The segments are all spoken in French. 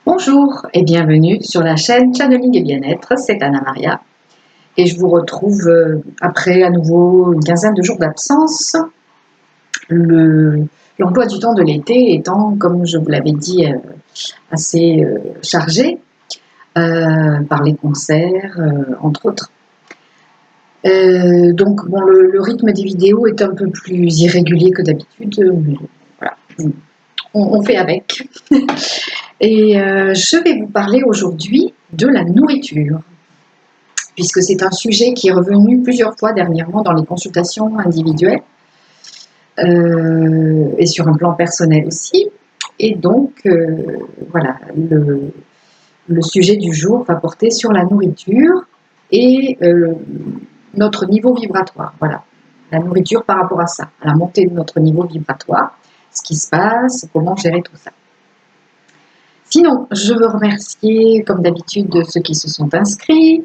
Bonjour et bienvenue sur la chaîne Channeling et Bien-être, c'est Anna Maria et je vous retrouve après à nouveau une quinzaine de jours d'absence, l'emploi du temps de l'été étant, comme je vous l'avais dit, assez chargé par les concerts, entre autres. Donc bon, le rythme des vidéos est un peu plus irrégulier que d'habitude, mais voilà, on fait avec. Et je vais vous parler aujourd'hui de la nourriture, puisque c'est un sujet qui est revenu plusieurs fois dernièrement dans les consultations individuelles et sur un plan personnel aussi. Et donc, voilà, le sujet du jour va porter sur la nourriture et notre niveau vibratoire. Voilà, la nourriture par rapport à ça, à la montée de notre niveau vibratoire, ce qui se passe, comment gérer tout ça. Sinon, je veux remercier, comme d'habitude, ceux qui se sont inscrits.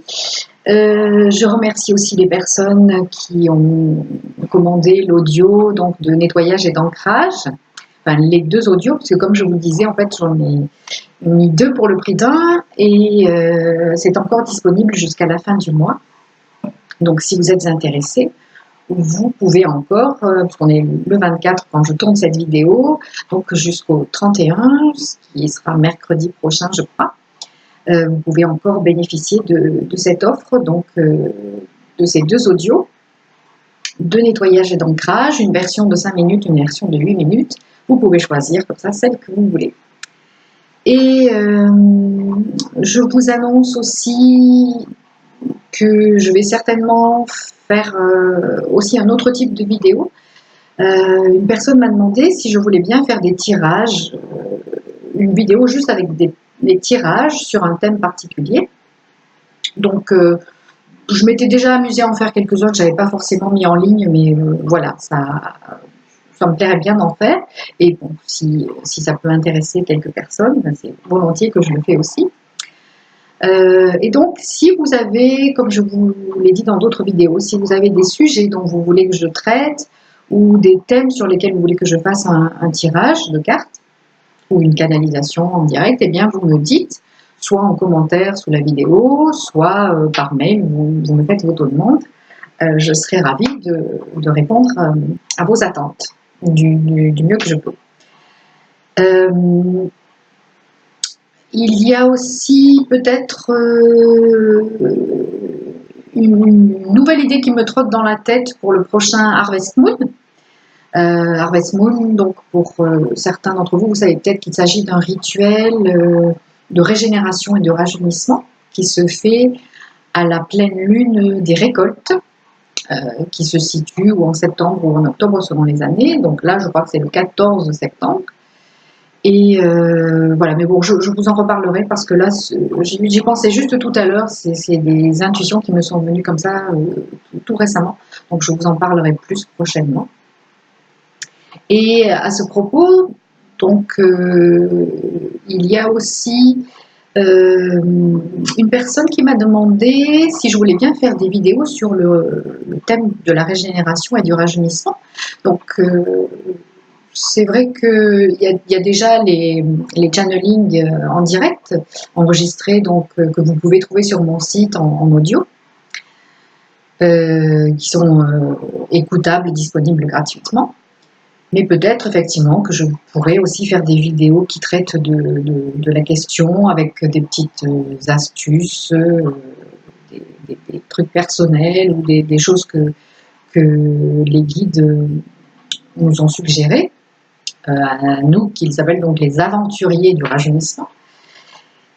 Je remercie aussi les personnes qui ont commandé l'audio donc de nettoyage et d'ancrage. Enfin, les deux audios, parce que comme je vous le disais, en fait, j'en ai mis 2 pour le prix d'un et c'est encore disponible jusqu'à la fin du mois. Donc, si vous êtes intéressés, vous pouvez encore, parce qu'on est le 24 quand je tourne cette vidéo, donc jusqu'au 31, ce qui sera mercredi prochain, je crois, vous pouvez encore bénéficier de cette offre, donc de ces 2 audios, de nettoyage et d'ancrage, une version de 5 minutes, une version de 8 minutes. Vous pouvez choisir comme ça celle que vous voulez. Et je vous annonce aussi que je vais certainement faire aussi un autre type de vidéo. Une personne m'a demandé si je voulais bien faire des tirages, une vidéo juste avec des tirages sur un thème particulier. Donc, je m'étais déjà amusée à en faire quelques-uns que je n'avais pas forcément mis en ligne, mais voilà, ça me plairait bien d'en faire. Et bon, si ça peut intéresser quelques personnes, ben c'est volontiers que je le fais aussi. Et donc, si vous avez, comme je vous l'ai dit dans d'autres vidéos, si vous avez des sujets dont vous voulez que je traite ou des thèmes sur lesquels vous voulez que je fasse un tirage de cartes ou une canalisation en direct, eh bien, vous me dites, soit en commentaire sous la vidéo, soit par mail, vous me faites votre demande. Je serai ravie de répondre à vos attentes du mieux que je peux. Il y a aussi peut-être une nouvelle idée qui me trotte dans la tête pour le prochain Harvest Moon. Harvest Moon, donc pour certains d'entre vous, vous savez peut-être qu'il s'agit d'un rituel de régénération et de rajeunissement qui se fait à la pleine lune des récoltes, qui se situe ou en septembre ou en octobre selon les années. Donc là, je crois que c'est le 14 septembre. Et voilà, mais bon, je vous en reparlerai parce que là, j'y pensais juste tout à l'heure, c'est des intuitions qui me sont venues comme ça tout récemment, donc je vous en parlerai plus prochainement. Et à ce propos, donc, il y a aussi une personne qui m'a demandé si je voulais bien faire des vidéos sur le thème de la régénération et du rajeunissement. Donc, c'est vrai qu'il y a déjà les channelings en direct, enregistrés, donc, que vous pouvez trouver sur mon site en audio, qui sont écoutables et disponibles gratuitement. Mais peut-être effectivement que je pourrais aussi faire des vidéos qui traitent de la question avec des petites astuces, des trucs personnels ou des choses que les guides nous ont suggérées. À nous, qu'ils s'appellent donc les aventuriers du rajeunissement.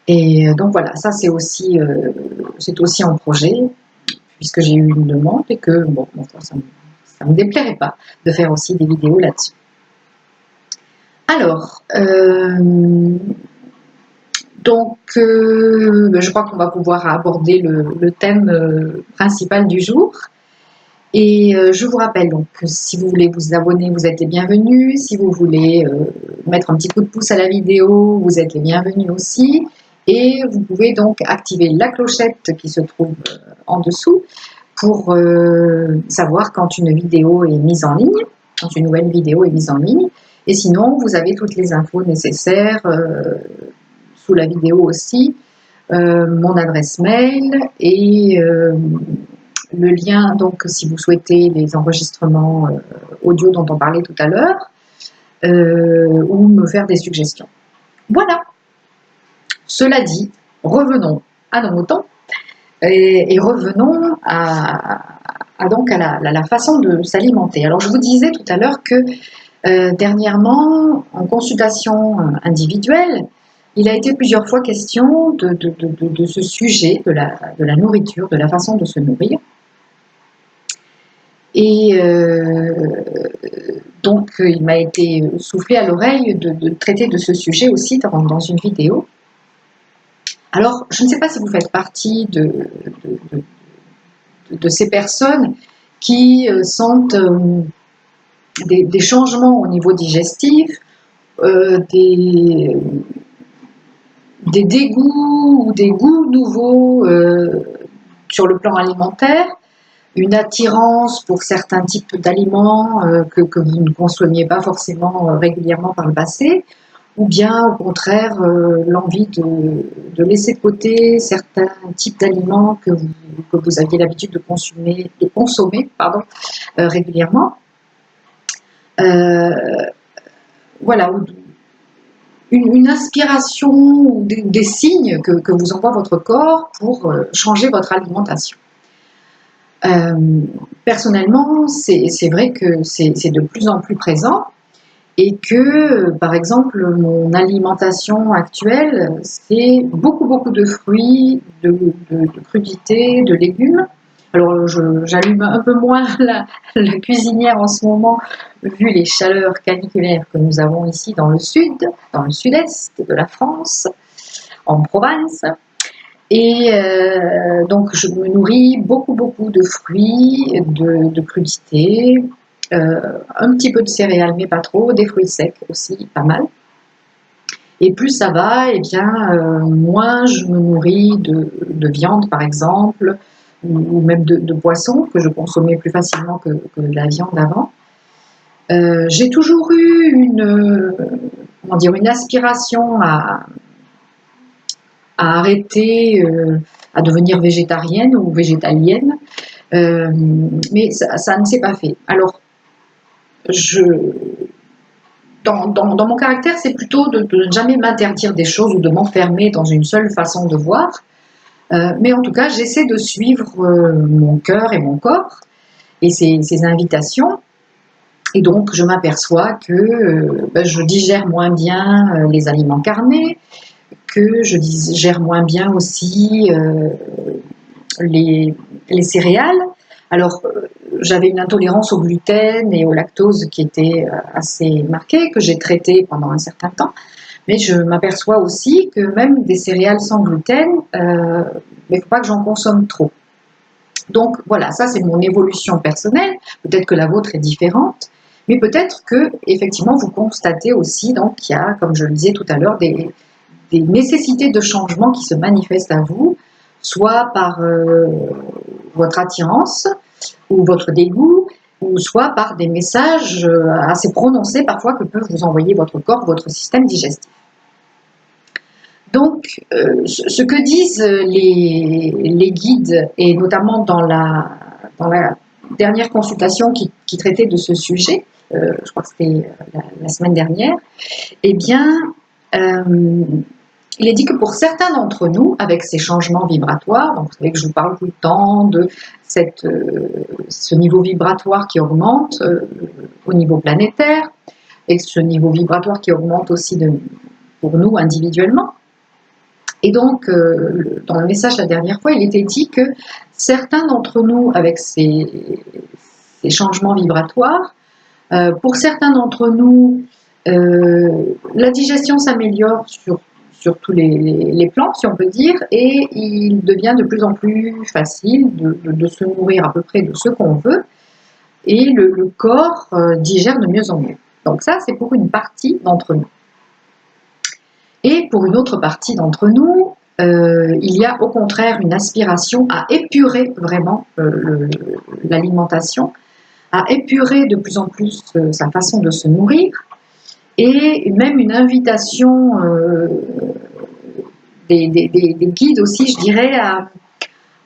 Et donc voilà, ça c'est aussi en projet, puisque j'ai eu une demande et que bon, ça ne me déplairait pas de faire aussi des vidéos là-dessus. Alors, donc je crois qu'on va pouvoir aborder le thème principal du jour. Et je vous rappelle donc que si vous voulez vous abonner, vous êtes les bienvenus. Si vous voulez mettre un petit coup de pouce à la vidéo, vous êtes les bienvenus aussi. Et vous pouvez donc activer la clochette qui se trouve en dessous pour savoir quand une vidéo est mise en ligne, quand une nouvelle vidéo est mise en ligne. Et sinon, vous avez toutes les infos nécessaires sous la vidéo aussi mon adresse mail et le lien, donc si vous souhaitez les enregistrements audio dont on parlait tout à l'heure, ou me faire des suggestions. Voilà. Cela dit, revenons à nos moutons et revenons donc à la façon de s'alimenter. Alors je vous disais tout à l'heure que dernièrement, en consultation individuelle, il a été plusieurs fois question de ce sujet, de la nourriture, de la façon de se nourrir. Et donc, il m'a été soufflé à l'oreille de traiter de ce sujet aussi dans une vidéo. Alors, je ne sais pas si vous faites partie de ces personnes qui sentent des changements au niveau digestif, des dégoûts ou des goûts nouveaux sur le plan alimentaire, une attirance pour certains types d'aliments que vous ne consommiez pas forcément régulièrement par le passé, ou bien au contraire l'envie de laisser de côté certains types d'aliments que vous aviez l'habitude de consommer régulièrement. Voilà, une inspiration ou des signes que vous envoie votre corps pour changer votre alimentation. Personnellement, c'est vrai que c'est de plus en plus présent et que, par exemple, mon alimentation actuelle, c'est beaucoup de fruits, de crudités, de légumes. Alors, j'allume un peu moins la cuisinière en ce moment, vu les chaleurs caniculaires que nous avons ici dans le sud-est de la France, en Provence. Et donc, je me nourris beaucoup de fruits, de crudités, un petit peu de céréales, mais pas trop, des fruits secs aussi, pas mal. Et plus ça va, et bien moins je me nourris de viande, par exemple, ou même de poisson, que je consommais plus facilement que de la viande avant. J'ai toujours eu une aspiration à arrêter, à devenir végétarienne ou végétalienne, mais ça ne s'est pas fait. Alors, dans mon caractère, c'est plutôt de ne jamais m'interdire des choses ou de m'enfermer dans une seule façon de voir, mais en tout cas, j'essaie de suivre mon cœur et mon corps et ses invitations. Et donc, je m'aperçois que je digère moins bien les aliments carnés, que je digère moins bien aussi les céréales. Alors, j'avais une intolérance au gluten et au lactose qui était assez marquée, que j'ai traitée pendant un certain temps. Mais je m'aperçois aussi que même des céréales sans gluten, il ne faut pas que j'en consomme trop. Donc voilà, ça c'est mon évolution personnelle. Peut-être que la vôtre est différente, mais peut-être que effectivement vous constatez aussi donc qu'il y a, comme je le disais tout à l'heure, des nécessités de changement qui se manifestent à vous, soit par votre attirance ou votre dégoût, ou soit par des messages assez prononcés parfois que peut vous envoyer votre corps, votre système digestif. Donc, ce que disent les guides, et notamment dans la dernière consultation qui traitait de ce sujet, je crois que c'était la semaine dernière, eh bien, il est dit que pour certains d'entre nous, avec ces changements vibratoires, donc vous savez que je vous parle tout le temps de ce niveau vibratoire qui augmente au niveau planétaire, et ce niveau vibratoire qui augmente aussi pour nous individuellement. Et donc, dans le message la dernière fois, il était dit que certains d'entre nous, avec ces changements vibratoires, pour certains d'entre nous, la digestion s'améliore sur tous les plans, si on peut dire, et il devient de plus en plus facile de se nourrir à peu près de ce qu'on veut, et le corps digère de mieux en mieux. Donc ça, c'est pour une partie d'entre nous. Et pour une autre partie d'entre nous, il y a au contraire une aspiration à épurer vraiment l'alimentation, à épurer de plus en plus sa façon de se nourrir, et même une invitation des guides aussi, je dirais,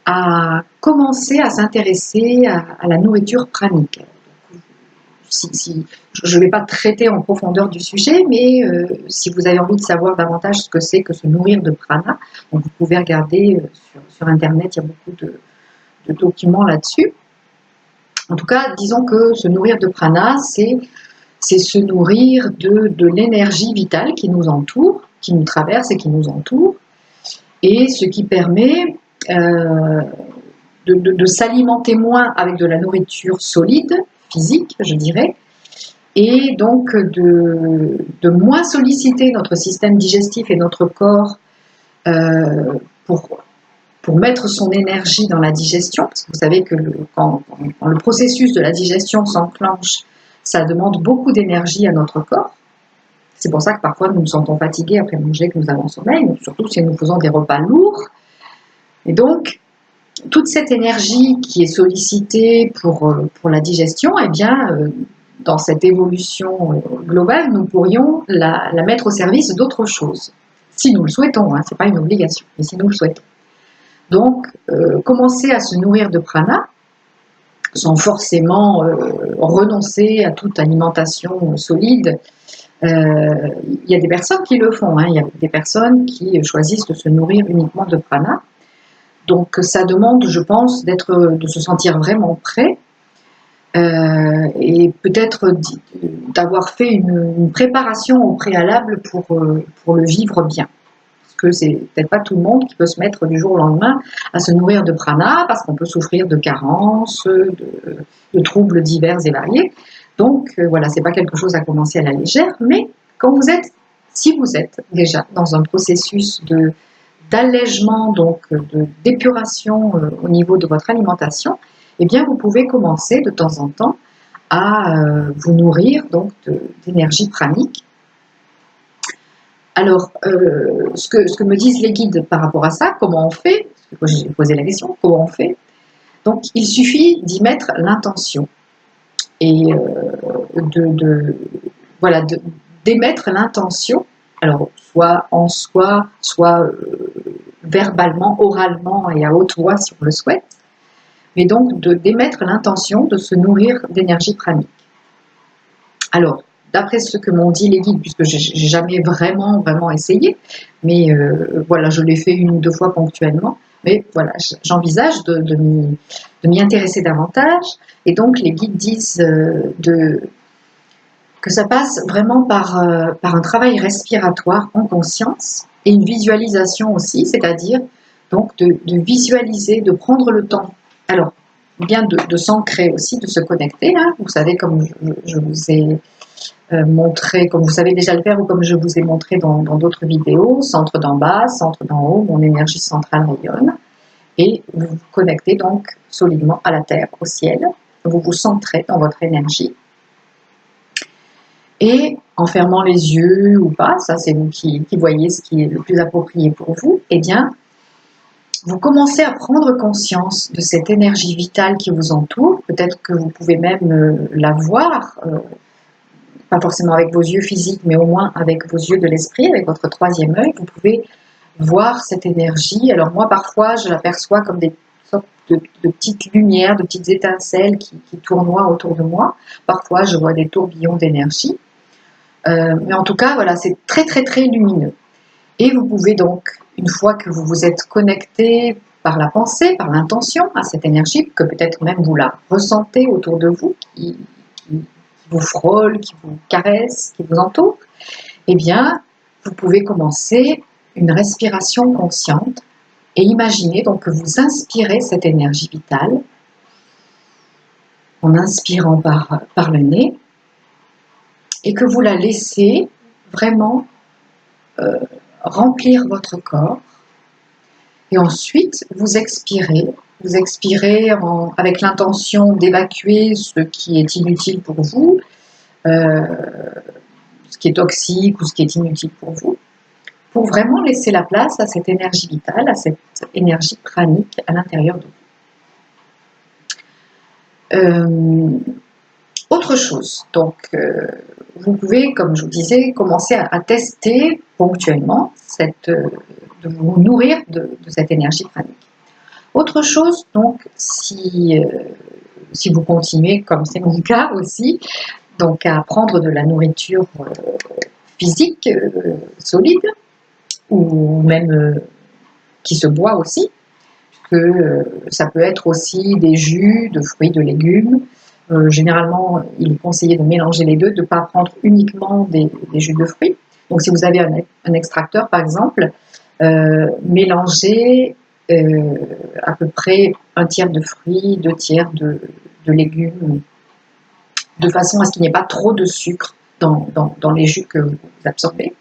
à commencer à s'intéresser à la nourriture pranique. Je ne vais pas traiter en profondeur du sujet, mais si vous avez envie de savoir davantage ce que c'est que se nourrir de prana, donc vous pouvez regarder sur Internet, il y a beaucoup de documents là-dessus. En tout cas, disons que se nourrir de prana, c'est se nourrir de l'énergie vitale qui nous entoure, qui nous traverse et qui nous entoure, et ce qui permet de s'alimenter moins avec de la nourriture solide, physique, je dirais, et donc de moins solliciter notre système digestif et notre corps pour mettre son énergie dans la digestion, parce que vous savez que quand le processus de la digestion s'enclenche, ça demande beaucoup d'énergie à notre corps. C'est pour ça que parfois nous nous sentons fatigués après manger, que nous avons sommeil, surtout si nous faisons des repas lourds. Et donc, toute cette énergie qui est sollicitée pour la digestion, eh bien, dans cette évolution globale, nous pourrions la mettre au service d'autre chose. Si nous le souhaitons, hein, ce n'est pas une obligation, mais si nous le souhaitons. Donc, commencer à se nourrir de prana, sans forcément renoncer à toute alimentation solide. Il y a des personnes qui le font, hein. Il y a des personnes qui choisissent de se nourrir uniquement de prana. Donc ça demande, je pense, de se sentir vraiment prêt et peut-être d'avoir fait une préparation au préalable pour le vivre bien. Parce que c'est peut-être pas tout le monde qui peut se mettre du jour au lendemain à se nourrir de prana, parce qu'on peut souffrir de carences, de troubles divers et variés. Donc voilà, c'est pas quelque chose à commencer à la légère, mais si vous êtes déjà dans un processus d'allègement, donc d'épuration au niveau de votre alimentation, eh bien vous pouvez commencer de temps en temps à vous nourrir donc d'énergie pranique. Alors, ce que me disent les guides par rapport à ça, comment on fait? J'ai posé la question, comment on fait? Donc, il suffit d'y mettre l'intention et d'émettre l'intention, alors soit en soi, soit verbalement, oralement et à haute voix si on le souhaite, mais donc d'émettre l'intention de se nourrir d'énergie pranique. Alors, d'après ce que m'ont dit les guides, puisque j'ai jamais vraiment essayé, mais voilà, je l'ai fait 1 ou 2 fois ponctuellement, mais voilà, j'envisage de m'y intéresser davantage, et donc les guides disent que ça passe vraiment par un travail respiratoire en conscience, et une visualisation aussi, c'est-à-dire donc de visualiser, de prendre le temps, alors bien de s'ancrer aussi, de se connecter, là, vous savez, comme je vous ai montré, comme vous savez déjà le faire, ou comme je vous ai montré dans d'autres vidéos, centre d'en bas, centre d'en haut, mon énergie centrale rayonne, et vous vous connectez donc solidement à la terre, au ciel, vous vous centrez dans votre énergie, et en fermant les yeux ou pas, ça c'est vous qui voyez ce qui est le plus approprié pour vous, eh bien, vous commencez à prendre conscience de cette énergie vitale qui vous entoure, peut-être que vous pouvez même la voir, pas forcément avec vos yeux physiques, mais au moins avec vos yeux de l'esprit, avec votre 3e œil, vous pouvez voir cette énergie. Alors moi, parfois, je l'aperçois comme des sortes de petites lumières, de petites étincelles qui tournoient autour de moi. Parfois, je vois des tourbillons d'énergie. Mais en tout cas, voilà, c'est très lumineux. Et vous pouvez donc, une fois que vous vous êtes connecté par la pensée, par l'intention à cette énergie, que peut-être même vous la ressentez autour de vous, qui vous frôle, qui vous caresse, qui vous entoure, eh bien, vous pouvez commencer une respiration consciente et imaginer donc que vous inspirez cette énergie vitale en inspirant par le nez et que vous la laissez vraiment remplir votre corps, et ensuite vous expirez avec l'intention d'évacuer ce qui est inutile pour vous, ce qui est toxique ou ce qui est inutile pour vraiment laisser la place à cette énergie vitale, à cette énergie pranique à l'intérieur de vous. Autre chose, donc vous pouvez, comme je vous disais, commencer à tester ponctuellement de vous nourrir de cette énergie pranique. Autre chose, donc, si vous continuez, comme c'est mon cas aussi, donc à prendre de la nourriture physique, solide, ou même qui se boit aussi, que ça peut être aussi des jus de fruits, de légumes. Généralement, il est conseillé de mélanger les deux, de ne pas prendre uniquement des jus de fruits. Donc si vous avez un extracteur par exemple, mélangez à peu près un tiers de fruits, 2 tiers de légumes, de façon à ce qu'il n'y ait pas trop de sucre dans les jus que vous absorbez.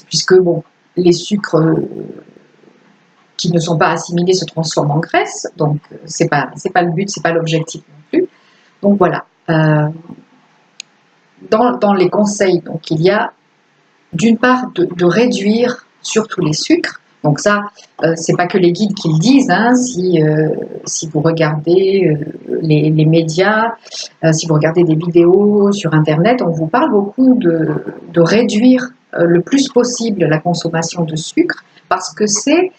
Puisque bon, les sucres qui ne sont pas assimilés se transforment en graisse, donc c'est pas le but, c'est pas l'objectif non plus. Donc voilà. Dans les conseils, donc il y a d'une part de réduire surtout les sucres. Donc ça, c'est pas que les guides qui le disent. Hein, si vous regardez les médias, si vous regardez des vidéos sur Internet, on vous parle beaucoup de réduire le plus possible la consommation de sucre parce que c'est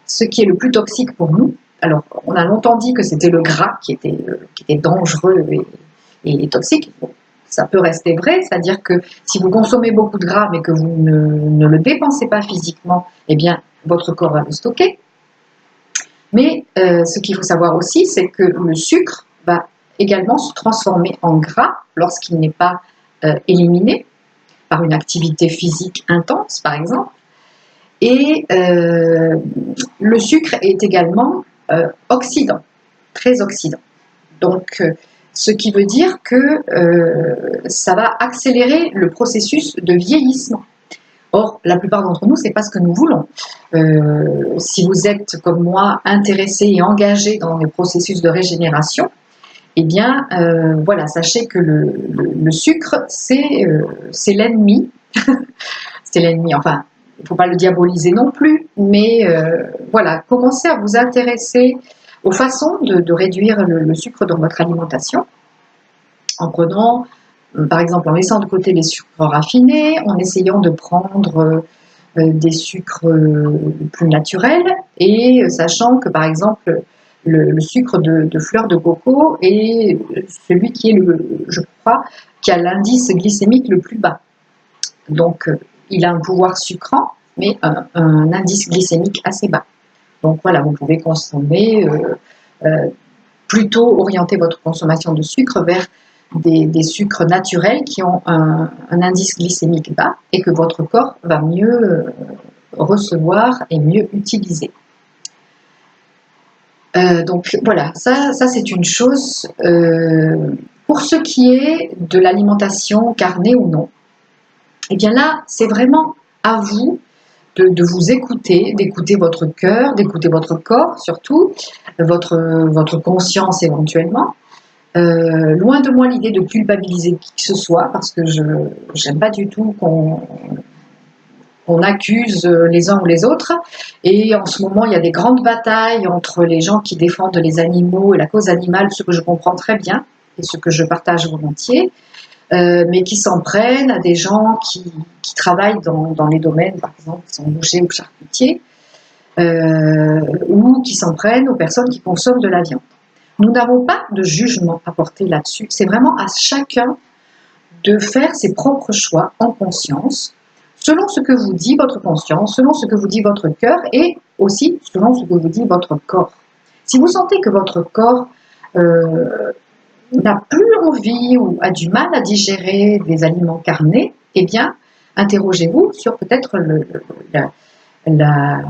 ce qui est le plus toxique pour nous. Alors, on a longtemps dit que c'était le gras qui était dangereux et toxique. Bon, ça peut rester vrai, c'est-à-dire que si vous consommez beaucoup de gras mais que vous ne le dépensez pas physiquement, eh bien, votre corps va le stocker. Mais ce qu'il faut savoir aussi, c'est que le sucre va également se transformer en gras lorsqu'il n'est pas éliminé par une activité physique intense, par exemple. Et le sucre est également oxydant, très oxydant. Donc, ce qui veut dire que ça va accélérer le processus de vieillissement. Or, la plupart d'entre nous, ce n'est pas ce que nous voulons. Si vous êtes, comme moi, intéressé et engagé dans le processus de régénération, eh bien, voilà, sachez que le sucre, c'est l'ennemi. C'est l'ennemi, enfin, il ne faut pas le diaboliser non plus, mais voilà, commencez à vous intéresser aux façons de réduire le sucre dans votre alimentation, en prenant, par exemple, en laissant de côté les sucres raffinés, en essayant de prendre des sucres plus naturels, et sachant que, par exemple, le sucre de fleur de coco est celui qui est, je crois, qui a l'indice glycémique le plus bas. Donc, il a un pouvoir sucrant, mais un indice glycémique assez bas. Donc voilà, vous pouvez consommer, plutôt orienter votre consommation de sucre vers des sucres naturels qui ont un indice glycémique bas et que votre corps va mieux recevoir et mieux utiliser. Donc voilà, ça c'est une chose. Pour ce qui est de l'alimentation carnée ou non, et bien là, c'est vraiment à vous de vous écouter, d'écouter votre cœur, d'écouter votre corps surtout, votre conscience éventuellement. Loin de moi l'idée de culpabiliser qui que ce soit, parce que je n'aime pas du tout qu'on accuse les uns ou les autres. Et en ce moment, il y a des grandes batailles entre les gens qui défendent les animaux et la cause animale, ce que je comprends très bien et ce que je partage volontiers. Mais qui s'en prennent à des gens qui travaillent dans les domaines, par exemple, qui sont bouchers ou charcutiers, ou qui s'en prennent aux personnes qui consomment de la viande. Nous n'avons pas de jugement à porter là-dessus. C'est vraiment à chacun de faire ses propres choix en conscience, selon ce que vous dit votre conscience, selon ce que vous dit votre cœur et aussi selon ce que vous dit votre corps. Si vous sentez que votre corps n'a plus envie ou a du mal à digérer des aliments carnés, eh bien, interrogez-vous sur peut-être la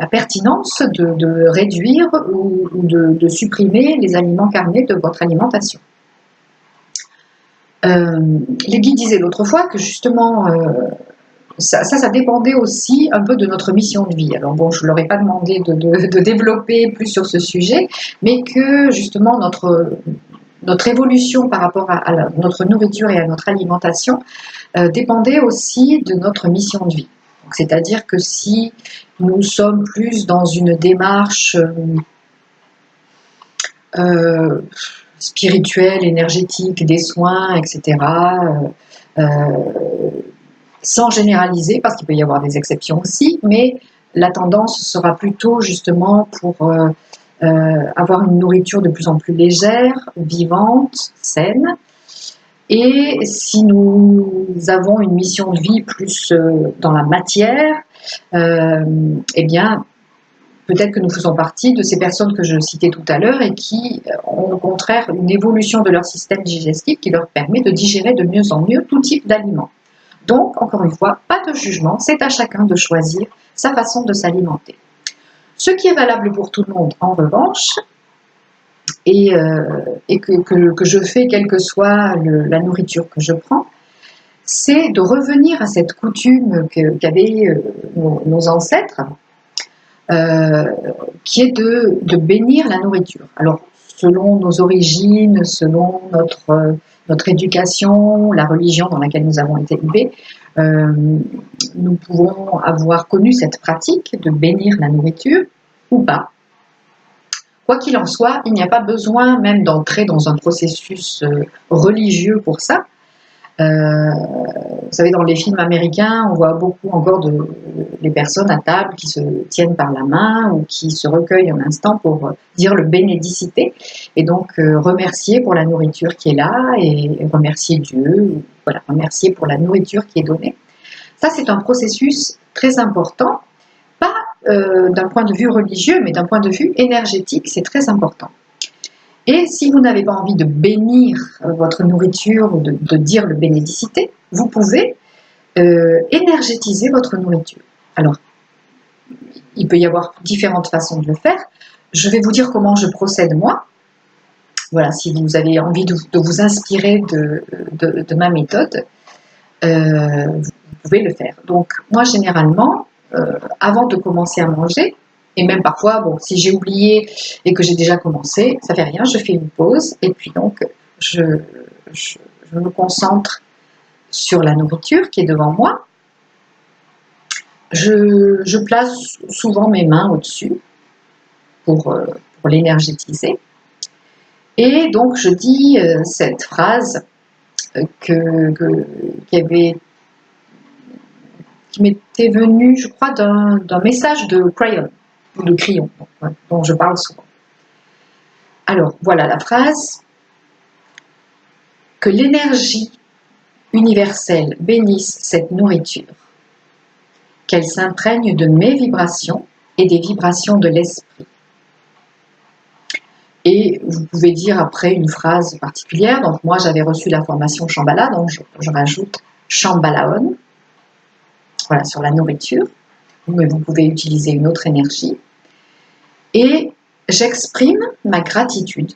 pertinence de réduire ou de supprimer les aliments carnés de votre alimentation. Les guides disaient l'autre fois que justement, ça dépendait aussi un peu de notre mission de vie. Alors bon, je ne leur ai pas demandé de développer plus sur ce sujet, mais que justement notre évolution par rapport à notre nourriture et à notre alimentation dépendait aussi de notre mission de vie. C'est-à-dire que si nous sommes plus dans une démarche spirituelle, énergétique, des soins, etc. Sans généraliser, parce qu'il peut y avoir des exceptions aussi, mais la tendance sera plutôt justement pour avoir une nourriture de plus en plus légère, vivante, saine. Et si nous avons une mission de vie plus dans la matière, eh bien, peut-être que nous faisons partie de ces personnes que je citais tout à l'heure et qui ont au contraire une évolution de leur système digestif qui leur permet de digérer de mieux en mieux tout type d'aliments. Donc, encore une fois, pas de jugement, c'est à chacun de choisir sa façon de s'alimenter. Ce qui est valable pour tout le monde, en revanche, et que je fais quelle que soit la nourriture que je prends, c'est de revenir à cette coutume qu'avaient nos ancêtres, qui est de bénir la nourriture. Alors, selon nos origines, selon notre éducation, la religion dans laquelle nous avons été élevés, nous pouvons avoir connu cette pratique de bénir la nourriture ou pas. Quoi qu'il en soit, il n'y a pas besoin même d'entrer dans un processus religieux pour ça. Vous savez, dans les films américains, on voit beaucoup encore les personnes à table qui se tiennent par la main ou qui se recueillent un instant pour dire le bénédicité et donc remercier pour la nourriture qui est là et remercier Dieu, voilà, remercier pour la nourriture qui est donnée. Ça, c'est un processus très important, pas d'un point de vue religieux, mais d'un point de vue énergétique, c'est très important. Et si vous n'avez pas envie de bénir votre nourriture ou de dire le bénédicité, vous pouvez énergétiser votre nourriture. Alors, il peut y avoir différentes façons de le faire. Je vais vous dire comment je procède moi. Voilà, si vous avez envie de vous inspirer de ma méthode, vous pouvez le faire. Donc, moi, généralement, avant de commencer à manger, et même parfois, bon, si j'ai oublié et que j'ai déjà commencé, ça fait rien, je fais une pause et puis donc je me concentre sur la nourriture qui est devant moi. Je place souvent mes mains au-dessus pour l'énergétiser. Et donc je dis cette phrase qui m'était venue, je crois, d'un message de Crayon, ou de Crayon, dont je parle souvent. Alors, voilà la phrase. Que l'énergie universelle bénisse cette nourriture, qu'elle s'imprègne de mes vibrations et des vibrations de l'esprit. Et vous pouvez dire après une phrase particulière, donc moi j'avais reçu la formation Shambhala, donc je rajoute Shambhalaon, voilà, sur la nourriture, mais vous pouvez utiliser une autre énergie. Et j'exprime ma gratitude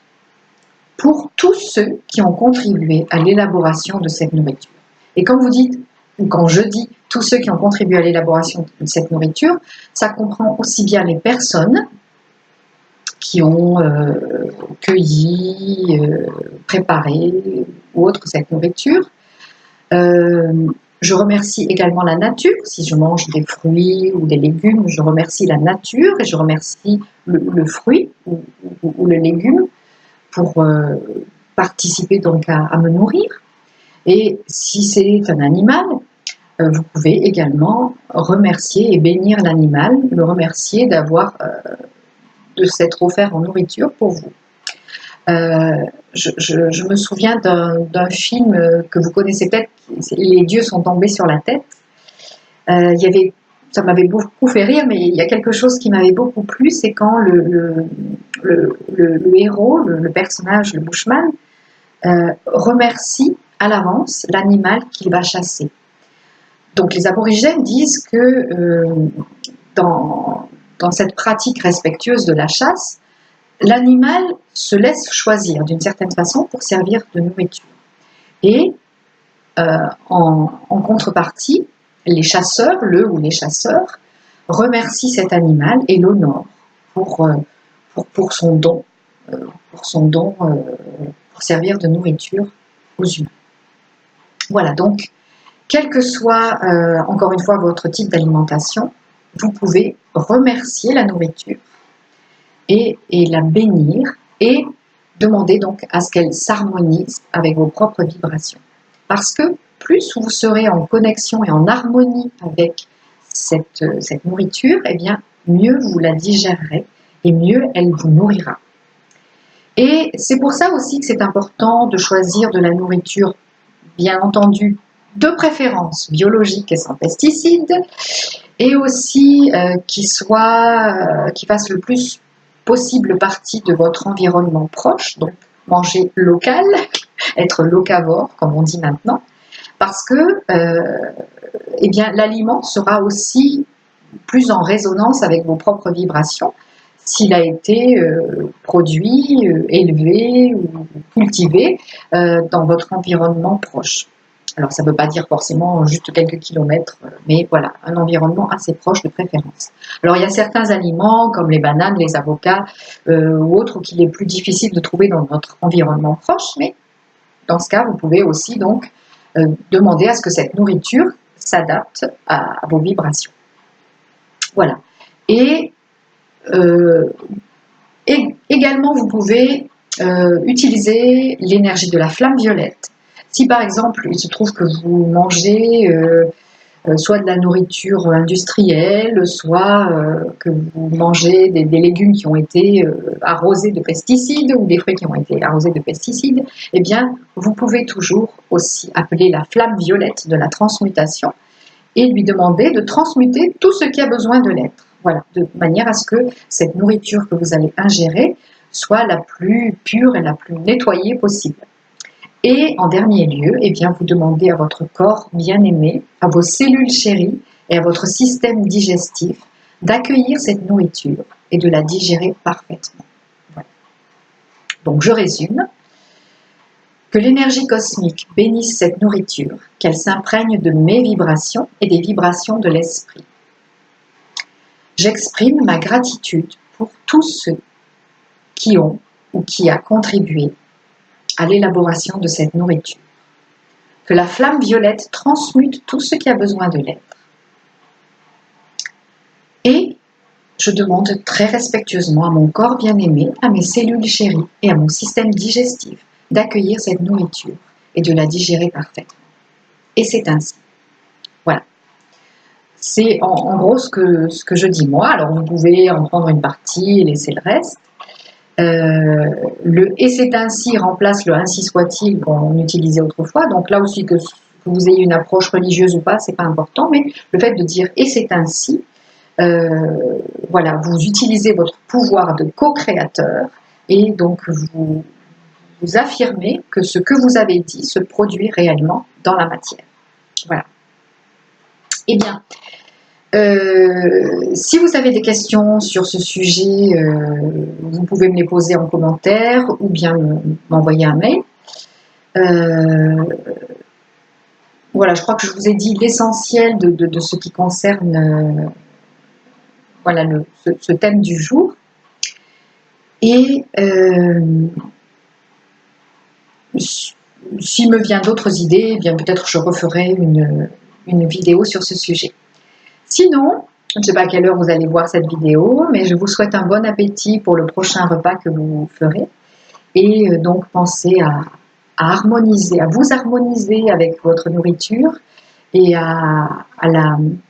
pour tous ceux qui ont contribué à l'élaboration de cette nourriture. Et quand vous dites, ou quand je dis tous ceux qui ont contribué à l'élaboration de cette nourriture, ça comprend aussi bien les personnes qui ont cueilli, préparé ou autre cette nourriture. Je remercie également la nature. Si je mange des fruits ou des légumes, je remercie la nature et je remercie le fruit ou le légume pour participer donc à me nourrir. Et si c'est un animal, vous pouvez également remercier et bénir l'animal, le remercier de s'être offert en nourriture pour vous. Je me souviens d'un film que vous connaissez peut-être, Les dieux sont tombés sur la tête. Ça m'avait beaucoup fait rire, mais il y a quelque chose qui m'avait beaucoup plu, c'est quand le héros, le personnage, le bushman, remercie à l'avance l'animal qu'il va chasser. Donc les aborigènes disent que dans cette pratique respectueuse de la chasse, l'animal se laisse choisir d'une certaine façon pour servir de nourriture. Et en contrepartie, les chasseurs, le ou les chasseurs, remercient cet animal et l'honorent pour son don, pour servir de nourriture aux humains. Voilà, donc, quel que soit, encore une fois, votre type d'alimentation, vous pouvez remercier la nourriture et la bénir et demandez donc à ce qu'elle s'harmonise avec vos propres vibrations. Parce que plus vous serez en connexion et en harmonie avec cette nourriture, eh bien, mieux vous la digérerez et mieux elle vous nourrira. Et c'est pour ça aussi que c'est important de choisir de la nourriture, bien entendu, de préférence biologique et sans pesticides, et aussi qui fasse le plus possible partie de votre environnement proche, donc manger local, être locavore, comme on dit maintenant, parce que eh bien, l'aliment sera aussi plus en résonance avec vos propres vibrations s'il a été produit, élevé ou cultivé dans votre environnement proche. Alors ça ne veut pas dire forcément juste quelques kilomètres, mais voilà, un environnement assez proche de préférence. Alors il y a certains aliments comme les bananes, les avocats ou autres qu'il est plus difficile de trouver dans notre environnement proche, mais dans ce cas vous pouvez aussi donc demander à ce que cette nourriture s'adapte à vos vibrations. Voilà. Et également, vous pouvez utiliser l'énergie de la flamme violette. Si par exemple, il se trouve que vous mangez soit de la nourriture industrielle, soit que vous mangez des légumes qui ont été arrosés de pesticides ou des fruits qui ont été arrosés de pesticides, eh bien, vous pouvez toujours aussi appeler la flamme violette de la transmutation et lui demander de transmuter tout ce qui a besoin de l'être. Voilà, de manière à ce que cette nourriture que vous allez ingérer soit la plus pure et la plus nettoyée possible. Et en dernier lieu, eh bien, vous demandez à votre corps bien-aimé, à vos cellules chéries et à votre système digestif d'accueillir cette nourriture et de la digérer parfaitement. Voilà. Donc je résume. Que l'énergie cosmique bénisse cette nourriture, qu'elle s'imprègne de mes vibrations et des vibrations de l'esprit. J'exprime ma gratitude pour tous ceux qui ont ou qui a contribué à l'élaboration de cette nourriture. Que la flamme violette transmute tout ce qui a besoin de l'être. Et je demande très respectueusement à mon corps bien-aimé, à mes cellules chéries et à mon système digestif d'accueillir cette nourriture et de la digérer parfaitement. Et c'est ainsi. Voilà. C'est en gros ce que je dis moi. Alors vous pouvez en prendre une partie et laisser le reste. Le « et c'est ainsi » remplace le « ainsi soit-il » qu'on utilisait autrefois. Donc là aussi, que vous ayez une approche religieuse ou pas, c'est pas important, mais le fait de dire « et c'est ainsi », voilà, vous utilisez votre pouvoir de co-créateur et donc vous affirmez que ce que vous avez dit se produit réellement dans la matière. Voilà. Eh bien, si vous avez des questions sur ce sujet, vous pouvez me les poser en commentaire ou bien m'envoyer un mail. Voilà, je crois que je vous ai dit l'essentiel de ce qui concerne voilà, ce thème du jour. Et s'il me vient d'autres idées, eh bien peut-être je referai une vidéo sur ce sujet. Sinon, je ne sais pas à quelle heure vous allez voir cette vidéo, mais je vous souhaite un bon appétit pour le prochain repas que vous ferez. Et donc pensez à harmoniser, à vous harmoniser avec votre nourriture et à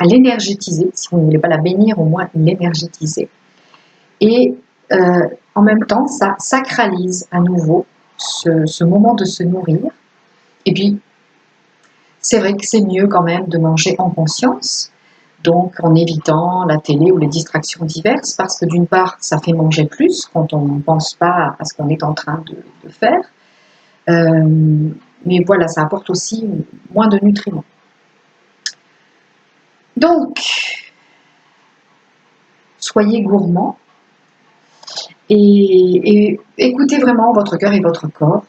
l'énergétiser. Si vous ne voulez pas la bénir, au moins l'énergétiser. Et en même temps, ça sacralise à nouveau ce moment de se nourrir. Et puis, c'est vrai que c'est mieux quand même de manger en conscience, donc en évitant la télé ou les distractions diverses, parce que d'une part, ça fait manger plus quand on ne pense pas à ce qu'on est en train de faire, mais voilà, ça apporte aussi moins de nutriments. Donc, soyez gourmands et écoutez vraiment votre cœur et votre corps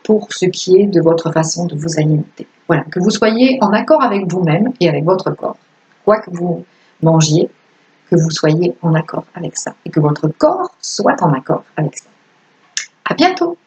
pour ce qui est de votre façon de vous alimenter. Voilà, que vous soyez en accord avec vous-même et avec votre corps. Quoi que vous mangiez, que vous soyez en accord avec ça et que votre corps soit en accord avec ça. À bientôt!